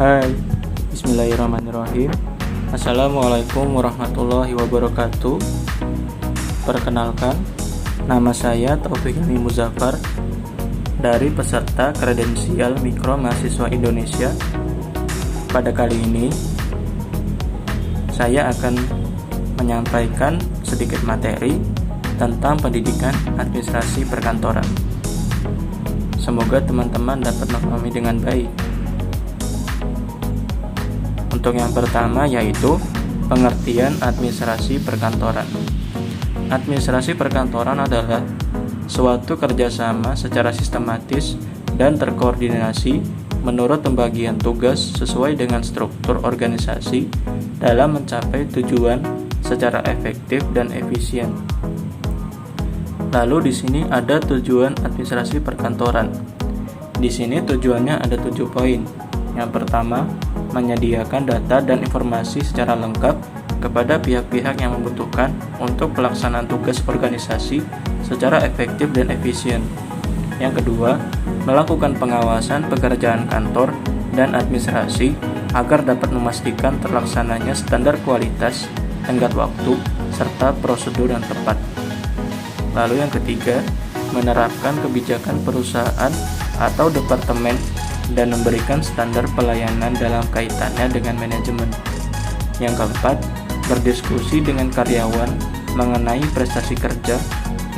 Hai, bismillahirrahmanirrahim. Assalamualaikum warahmatullahi wabarakatuh. Perkenalkan, nama saya Taufik Hilmi Muzaffar dari peserta kredensial Mikro Mahasiswa Indonesia. Pada kali ini, saya akan menyampaikan sedikit materi tentang pendidikan administrasi perkantoran. Semoga teman-teman dapat memahami dengan baik. Untuk yang pertama yaitu pengertian administrasi perkantoran. Administrasi perkantoran adalah suatu kerjasama secara sistematis dan terkoordinasi menurut pembagian tugas sesuai dengan struktur organisasi dalam mencapai tujuan secara efektif dan efisien. Lalu di sini ada tujuan administrasi perkantoran. Di sini tujuannya ada 7 poin. Yang pertama, menyediakan data dan informasi secara lengkap kepada pihak-pihak yang membutuhkan untuk pelaksanaan tugas organisasi secara efektif dan efisien. Yang kedua, melakukan pengawasan pekerjaan kantor dan administrasi agar dapat memastikan terlaksananya standar kualitas, tenggat waktu, serta prosedur yang tepat. Lalu yang ketiga, menerapkan kebijakan perusahaan atau departemen dan memberikan standar pelayanan dalam kaitannya dengan manajemen. Yang keempat, berdiskusi dengan karyawan mengenai prestasi kerja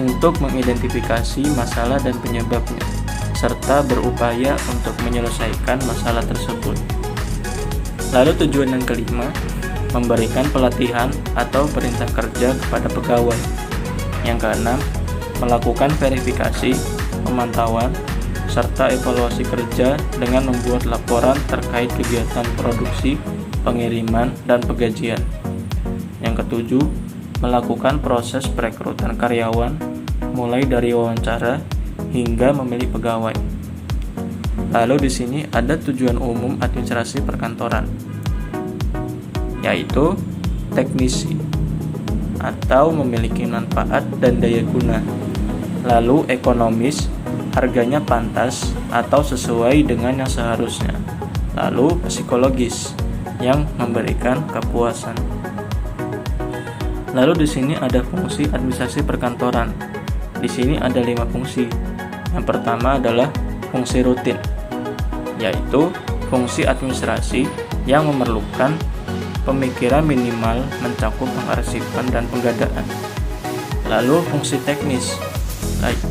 untuk mengidentifikasi masalah dan penyebabnya, serta berupaya untuk menyelesaikan masalah tersebut. Lalu tujuan yang kelima, memberikan pelatihan atau perintah kerja kepada pegawai. Yang keenam, melakukan verifikasi, pemantauan, serta evaluasi kerja dengan membuat laporan terkait kegiatan produksi, pengiriman, dan penggajian. Yang ketujuh, melakukan proses perekrutan karyawan mulai dari wawancara hingga memilih pegawai. Lalu di sini ada tujuan umum administrasi perkantoran, yaitu teknisi atau memiliki manfaat dan daya guna. Lalu ekonomis, harganya pantas atau sesuai dengan yang seharusnya. Lalu psikologis, yang memberikan kepuasan. Lalu di sini ada fungsi administrasi perkantoran. Di sini ada 5 fungsi. Yang pertama adalah fungsi rutin, yaitu fungsi administrasi yang memerlukan pemikiran minimal mencakup pengarsipan dan penggadaan. Lalu fungsi teknis,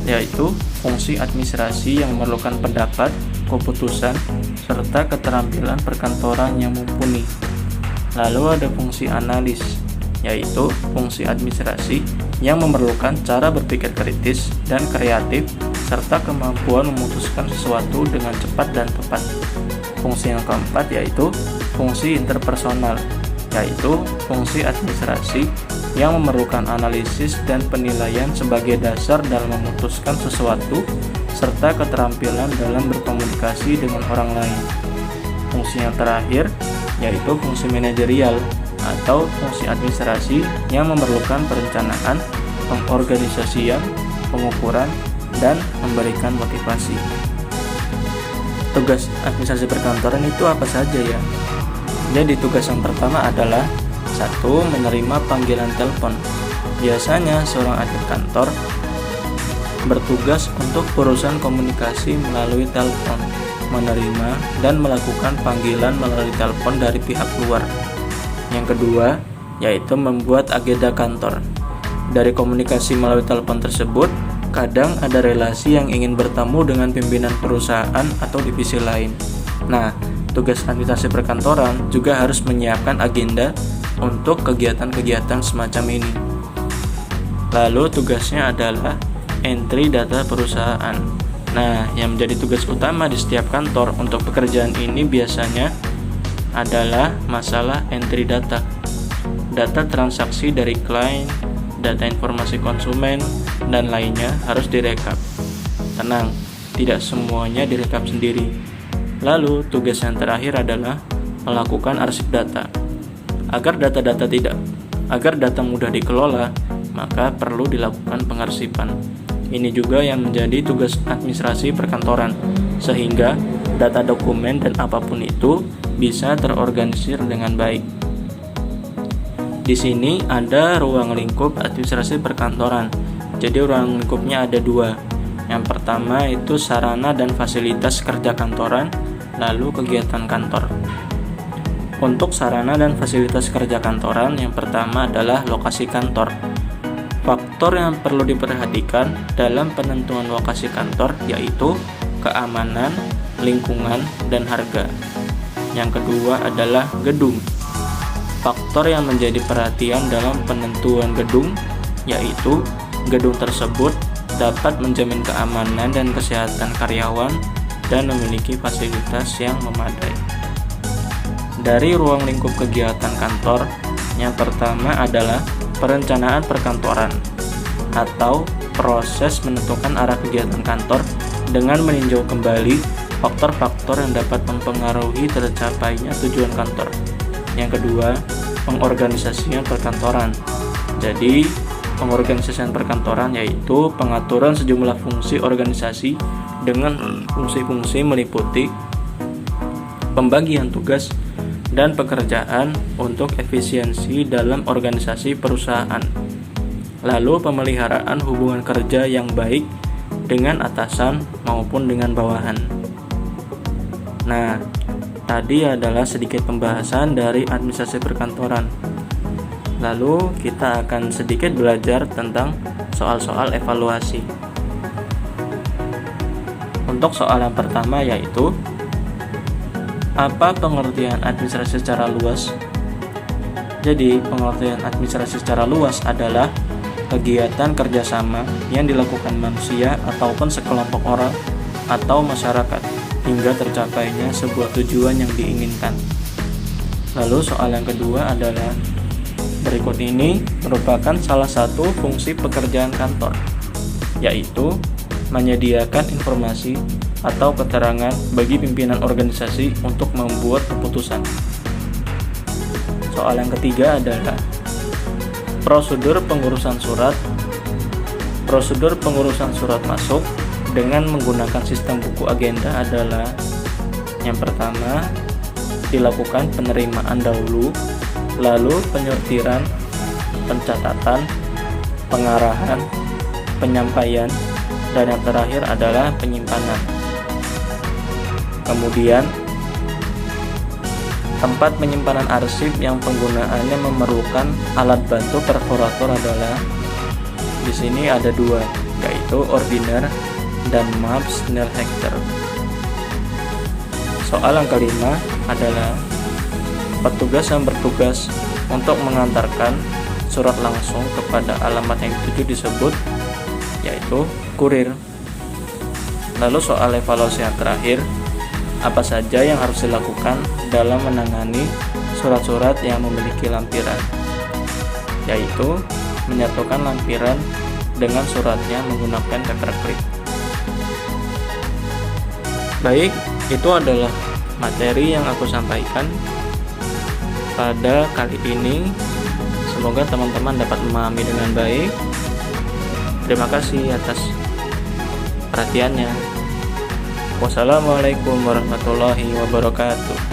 yaitu fungsi administrasi yang memerlukan pendapat, keputusan, serta keterampilan perkantoran yang mumpuni. Lalu ada fungsi analis, yaitu fungsi administrasi yang memerlukan cara berpikir kritis dan kreatif, serta kemampuan memutuskan sesuatu dengan cepat dan tepat. Fungsi yang keempat yaitu fungsi interpersonal, yaitu fungsi administrasi yang memerlukan analisis dan penilaian sebagai dasar dalam memutuskan sesuatu, serta keterampilan dalam berkomunikasi dengan orang lain. Fungsi yang terakhir yaitu fungsi manajerial atau fungsi administrasi yang memerlukan perencanaan, pengorganisasian, pengukuran, dan memberikan motivasi. Tugas administrasi perkantoran itu apa saja ya? Jadi tugas yang pertama adalah 1. Menerima panggilan telepon. Biasanya seorang admin kantor bertugas untuk urusan komunikasi melalui telepon, menerima dan melakukan panggilan melalui telepon dari pihak luar. Yang kedua, yaitu membuat agenda kantor. Dari komunikasi melalui telepon tersebut, kadang ada relasi yang ingin bertemu dengan pimpinan perusahaan atau divisi lain. Nah, tugas administrasi perkantoran juga harus menyiapkan agenda untuk kegiatan-kegiatan semacam ini. Lalu tugasnya adalah entry data perusahaan. Nah, yang menjadi tugas utama di setiap kantor untuk pekerjaan ini biasanya adalah masalah entry data. Data transaksi dari klien, data informasi konsumen, dan lainnya harus direkap. Tenang, tidak semuanya direkap sendiri. Lalu, tugas yang terakhir adalah melakukan arsip data. Agar data mudah dikelola, maka perlu dilakukan pengarsipan. Ini juga yang menjadi tugas administrasi perkantoran, sehingga data dokumen dan apapun itu bisa terorganisir dengan baik. Di sini ada ruang lingkup administrasi perkantoran. Jadi ruang lingkupnya ada dua. Yang pertama itu sarana dan fasilitas kerja kantoran, lalu kegiatan kantor. Untuk sarana dan fasilitas kerja kantoran, yang pertama adalah lokasi kantor. Faktor yang perlu diperhatikan dalam penentuan lokasi kantor yaitu keamanan, lingkungan, dan harga. Yang kedua adalah gedung. Faktor yang menjadi perhatian dalam penentuan gedung yaitu gedung tersebut dapat menjamin keamanan dan kesehatan karyawan dan memiliki fasilitas yang memadai. Dari ruang lingkup kegiatan kantor, yang pertama adalah perencanaan perkantoran atau proses menentukan arah kegiatan kantor dengan meninjau kembali faktor-faktor yang dapat mempengaruhi tercapainya tujuan kantor. Yang kedua, pengorganisasian perkantoran. Jadi, pengorganisasian perkantoran yaitu pengaturan sejumlah fungsi organisasi dengan fungsi-fungsi meliputi pembagian tugas dan pekerjaan untuk efisiensi dalam organisasi perusahaan. Lalu pemeliharaan hubungan kerja yang baik dengan atasan maupun dengan bawahan. Nah, tadi adalah sedikit pembahasan dari administrasi perkantoran. Lalu kita akan sedikit belajar tentang soal-soal evaluasi. Untuk soal yang pertama yaitu apa pengertian administrasi secara luas? Jadi, pengertian administrasi secara luas adalah kegiatan kerjasama yang dilakukan manusia ataupun sekelompok orang atau masyarakat hingga tercapainya sebuah tujuan yang diinginkan. Lalu soal yang kedua adalah berikut ini merupakan salah satu fungsi pekerjaan kantor, yaitu menyediakan informasi atau keterangan bagi pimpinan organisasi untuk membuat keputusan. Soal yang ketiga adalah prosedur pengurusan surat. Prosedur pengurusan surat masuk dengan menggunakan sistem buku agenda adalah yang pertama, dilakukan penerimaan dahulu, lalu penyortiran, pencatatan, pengarahan, penyampaian, dan yang terakhir adalah penyimpanan. Kemudian, tempat penyimpanan arsip yang penggunaannya memerlukan alat bantu perforator adalah di sini ada dua, yaitu Ordiner dan Maps Nel Hector. Soal yang kelima adalah petugas yang bertugas untuk mengantarkan surat langsung kepada alamat yang dituju disebut, yaitu kurir. Lalu soal evaluasi yang terakhir, apa saja yang harus dilakukan dalam menangani surat-surat yang memiliki lampiran, yaitu menyatukan lampiran dengan suratnya menggunakan paperclip. Baik, itu adalah materi yang aku sampaikan pada kali ini. Semoga teman-teman dapat memahami dengan baik. Terima kasih atas perhatiannya. Wassalamualaikum warahmatullahi wabarakatuh.